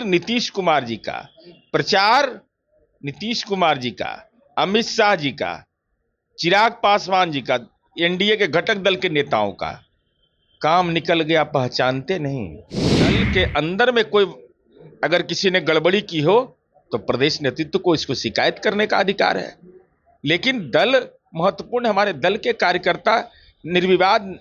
नीतीश कुमार जी का, प्रचार नीतीश कुमार जी का, अमित शाह जी का, चिराग पासवान जी का, एनडीए के घटक दल के नेताओं का काम निकल गया, पहचानते नहीं। दल के अंदर में कोई अगर किसी ने गड़बड़ी की हो तो प्रदेश नेतृत्व को इसको शिकायत करने का अधिकार है, लेकिन दल महत्वपूर्ण, हमारे दल के कार्यकर्ता निर्विवाद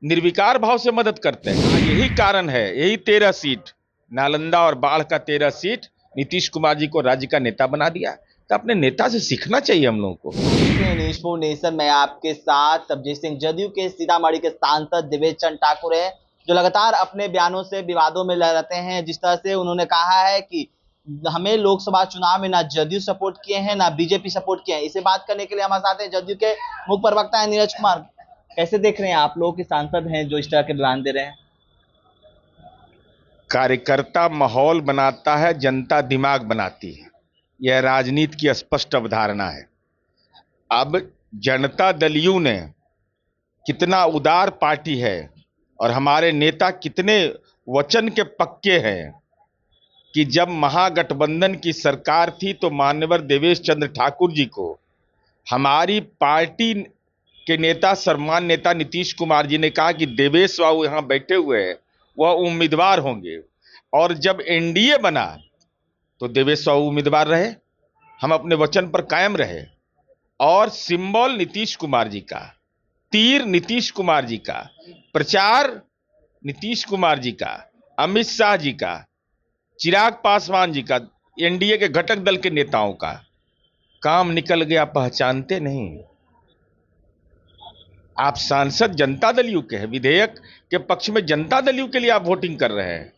निर्विकार भाव से मदद करते हैं। यही कारण है, यही 13 सीट नालंदा और बाढ़ का 13 सीट नीतीश कुमार जी को राज्य का नेता बना दिया। तो अपने नेता से सीखना चाहिए हम लोगों को। न्यूज़ फॉर नेशन में आपके साथ तबजीत सिंह, जदयू के सीतामढ़ी के सांसद देवेश चंद्र ठाकुर हैं, जो लगातार अपने बयानों से विवादों में रहते हैं। जिस तरह से उन्होंने कहा है कि हमें लोकसभा चुनाव में ना जदयू सपोर्ट किए हैं ना बीजेपी सपोर्ट किए हैं। इसे बात करने के लिए हमारे साथ हैं जदयू के मुख्य प्रवक्ता है नीरज कुमार। कैसे देख रहे हैं आप लोग के सांसद हैं जो इस तरह के बयान दे रहे हैं? कार्यकर्ता माहौल बनाता है, जनता दिमाग बनाती है, यह राजनीति की स्पष्ट अवधारणा है। अब जनता दल यू ने कितना उदार पार्टी है और हमारे नेता कितने वचन के पक्के हैं कि जब महागठबंधन की सरकार थी तो मान्यवर देवेश चंद्र ठाकुर जी को हमारी पार्टी के नेता, सम्मान नेता नीतीश कुमार जी ने कहा कि देवेश बाबू यहां बैठे हुए हैं, वह उम्मीदवार होंगे। और जब एनडीए बना तो देवेश बाबू उम्मीदवार रहे, हम अपने वचन पर कायम रहे। और सिंबल नीतीश कुमार जी का, तीर नीतीश कुमार जी का, प्रचार नीतीश कुमार जी का, अमित शाह जी का, चिराग पासवान जी का, एनडीए के घटक दल के नेताओं का काम निकल गया, पहचानते नहीं। आप सांसद जनता दल यू के हैं, विधेयक के पक्ष में जनता दल यू के लिए आप वोटिंग कर रहे हैं,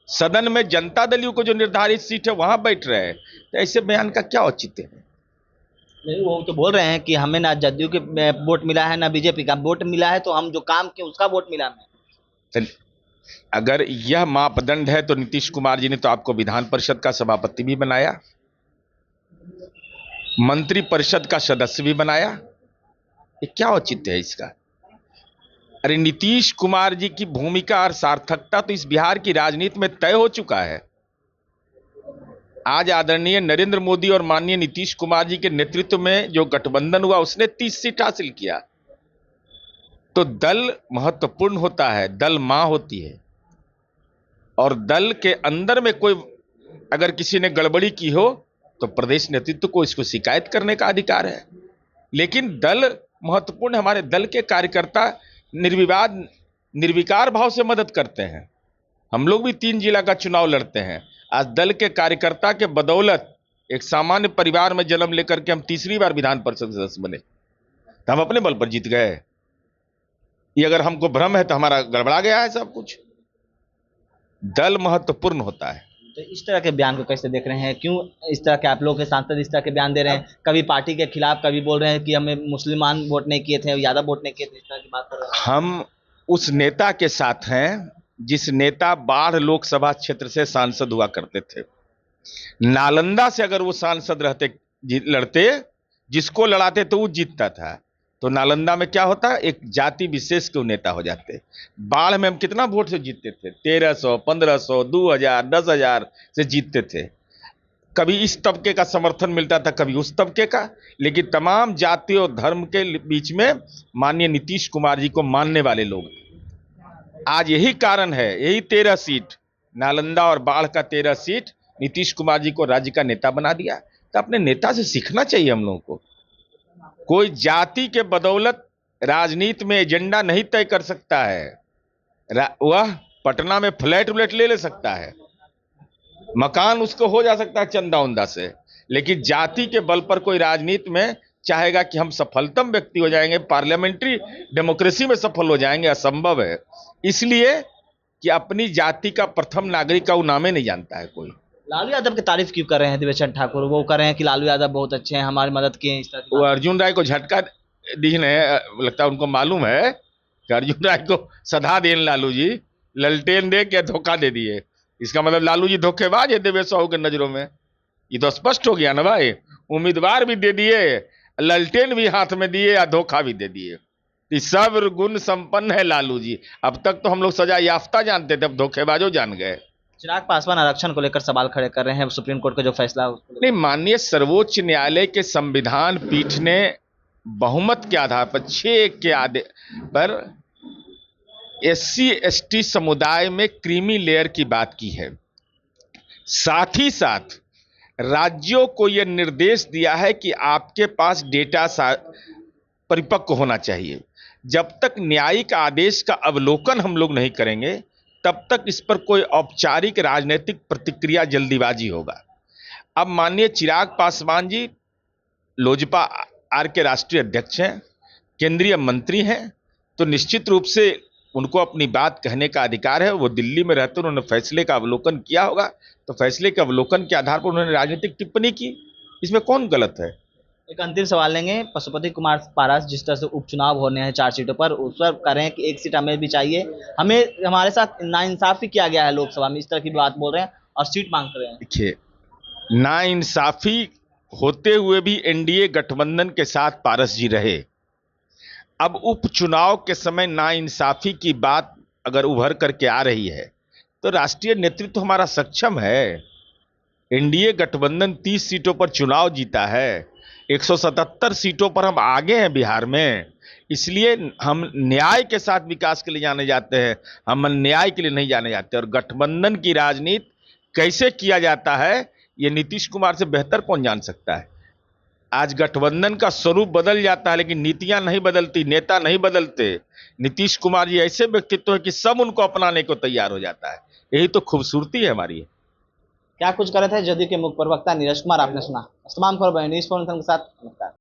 सदन में जनता दल यू को जो निर्धारित सीट है वहां बैठ रहे हैं, तो ऐसे बयान का क्या औचित्य है? नहीं, वो तो बोल रहे हैं कि हमें ना जदयू के वोट मिला है ना बीजेपी का वोट मिला है, तो हम जो काम किए उसका वोट मिला हमें। अगर यह मापदंड है तो नीतीश कुमार जी ने तो आपको विधान परिषद का सभापति भी बनाया, मंत्री परिषद का सदस्य भी बनाया, ये क्या औचित्य है इसका? अरे नीतीश कुमार जी की भूमिका और सार्थकता तो इस बिहार की राजनीति में तय हो चुका है। आज आदरणीय नरेंद्र मोदी और माननीय नीतीश कुमार जी के नेतृत्व में जो गठबंधन हुआ उसने 30 सीट हासिल किया। तो दल महत्वपूर्ण होता है, दल मां होती है, और दल के अंदर में कोई अगर किसी ने गड़बड़ी की हो तो प्रदेश नेतृत्व को इसको शिकायत करने का अधिकार है, लेकिन दल महत्वपूर्ण, हमारे दल के कार्यकर्ता निर्विवाद निर्विकार भाव से मदद करते हैं। हम लोग भी 3 जिला का चुनाव लड़ते हैं। आज दल के कार्यकर्ता के बदौलत एक सामान्य परिवार में जन्म लेकर के हम तीसरी बार विधान परिषद सदस्य बने, तो हम अपने बल पर जीत गए। ये अगर हमको भ्रम है तो हमारा गड़बड़ा गया है सब कुछ। दल महत्वपूर्ण होता है। तो इस तरह के बयान को कैसे देख रहे हैं? क्यों इस तरह के आप लोग के सांसद इस तरह के बयान दे रहे हैं? कभी पार्टी के खिलाफ, कभी बोल रहे हैं कि हमें मुसलमान वोट नहीं किए थे, यादव वोट नहीं किए थे, इस तरह की बात कर रहे हैं। हम उस नेता के साथ हैं जिस नेता बाढ़ लोकसभा क्षेत्र से सांसद हुआ करते थे। नालंदा से अगर वो सांसद लड़ते, जिसको लड़ाते तो वो जीतता था। तो नालंदा में क्या होता, एक जाति विशेष के नेता हो जाते। बाढ़ में हम कितना वोट से जीतते थे? 1300, 1500, 2000, 10,000 से जीतते थे। कभी इस तबके का समर्थन मिलता था, कभी उस तबके का, लेकिन तमाम जाति और धर्म के बीच में माननीय नीतीश कुमार जी को मानने वाले लोग। आज यही कारण है, यही 13 सीट नालंदा और बाढ़ का 13 सीट नीतीश कुमार जी को राज्य का नेता बना दिया। तो अपने नेता से सीखना चाहिए हम लोगों को। कोई जाति के बदौलत राजनीति में एजेंडा नहीं तय कर सकता है। वह पटना में फ्लैट व्लैट ले सकता है, मकान उसको हो जा सकता है चंदा उंदा से, लेकिन जाति के बल पर कोई राजनीति में चाहेगा कि हम सफलतम व्यक्ति हो जाएंगे, पार्लियामेंट्री डेमोक्रेसी में सफल हो जाएंगे, असंभव है। इसलिए कि अपनी जाति का प्रथम नागरिक का वो नामे नहीं जानता है कोई। लालू यादव की तारीफ क्यों कर रहे हैं देवेश चंद्र ठाकुर? वो कर रहे हैं कि लालू यादव बहुत अच्छे हैं, हमारी मदद किए, इस तरह। वो अर्जुन राय को झटका दीने, लगता है उनको मालूम है कि अर्जुन राय को सधा देन लालू जी ललटेन दे के धोखा दे दिए। इसका मतलब लालू जी धोखेबाज है देवेश बाबू के नजरों में। ये तो स्पष्ट हो गया ना भाई। उम्मीदवार भी दे दिए, ललटेन भी हाथ में दिए, या धोखा भी दे दिए। सब गुण संपन्न है लालू जी। अब तक तो हम लोग सजा याफ्ता जानते थे, अब धोखेबाजों जान गए। चिराग पासवान आरक्षण को लेकर सवाल खड़े कर रहे हैं, सुप्रीम कोर्ट का जो फैसला है उसको लेकर। नहीं, माननीय सर्वोच्च न्यायालय के संविधान पीठ ने बहुमत के आधार पर 6 के आधे पर एससी एसटी समुदाय में क्रीमी लेयर की बात की है। साथ ही साथ राज्यों को यह निर्देश दिया है कि आपके पास डेटा परिपक्व होना चाहिए। जब तक न्यायिक आदेश का अवलोकन हम लोग नहीं करेंगे तब तक इस पर कोई औपचारिक राजनीतिक प्रतिक्रिया जल्दीबाजी होगा। अब माननीय चिराग पासवान जी लोजपा आर के राष्ट्रीय अध्यक्ष हैं, केंद्रीय मंत्री हैं, तो निश्चित रूप से उनको अपनी बात कहने का अधिकार है। वो दिल्ली में रहते उन्होंने फैसले का अवलोकन किया होगा, तो फैसले के अवलोकन के आधार पर उन्होंने राजनीतिक टिप्पणी की, इसमें कौन गलत है। एक अंतिम सवाल लेंगे, पशुपति कुमार पारस जिस तरह से उपचुनाव होने हैं 4 सीटों पर, उस पर कह रहे हैं कि 1 सीट हमें भी चाहिए, हमें हमारे साथ नाइंसाफी किया गया है लोकसभा में, इस तरह की बात बोल रहे हैं और सीट मांग रहे हैं। देखिए, नाइंसाफी होते हुए भी एनडीए गठबंधन के साथ पारस जी रहे। अब उपचुनाव के समय नाइंसाफी की बात अगर उभर करके आ रही है तो राष्ट्रीय नेतृत्व हमारा सक्षम है। एनडीए गठबंधन 30 सीटों पर चुनाव जीता है, 177 सीटों पर हम आगे हैं बिहार में, इसलिए हम न्याय के साथ विकास के लिए जाने जाते हैं, हम अन्याय के लिए नहीं जाने जाते। और गठबंधन की राजनीति कैसे किया जाता है ये नीतीश कुमार से बेहतर कौन जान सकता है। आज गठबंधन का स्वरूप बदल जाता है लेकिन नीतियां नहीं बदलती, नेता नहीं बदलते। नीतीश कुमार जी ऐसे व्यक्तित्व है कि सब उनको अपनाने को तैयार हो जाता है, यही तो खूबसूरती है हमारी। क्या कुछ कर रहे थे जदयू के मुख्य प्रवक्ता नीरज कुमार, आपने सुना। तमाम खबर न्यूज़ 4 के साथ, नमस्कार।